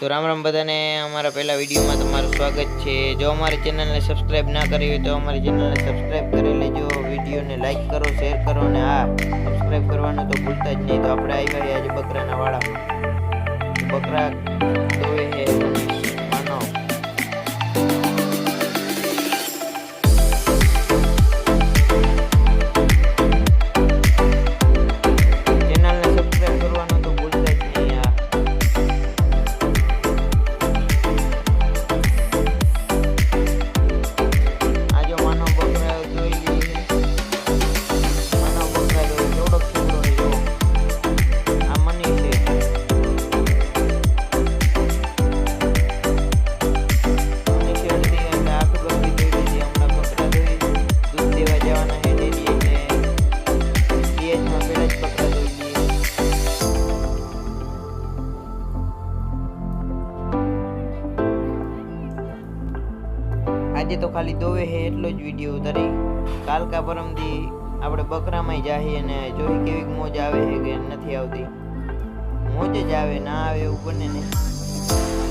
तो राम राम बधाने अमारा पहला वीडियो में तमारुं स्वागत है। जो हमारे चैनल ने सब्सक्राइब ना करी हो तो हमारे चैनल ने सब्सक्राइब कर लेजो, वीडियो ने लाइक करो, शेर करो ने हाँ सब्सक्राइब करवानुं तो भूलता ज नहीं। तो आपणे आव्या छीए आज बकराना वाड़ा। बकरा दोवे है मानो चैनल ने सब्सक्राइब करवानुं तो भूलता ज नहीं। आज तो खाली दोवे है एटलो ज विडियो उतारी। काल का परम दी आपणे बकरामांय जाही अने जोई केवी मोज आवे है के नथी आवती। मोज ज आवे ना आवे एवुं बने नहीं।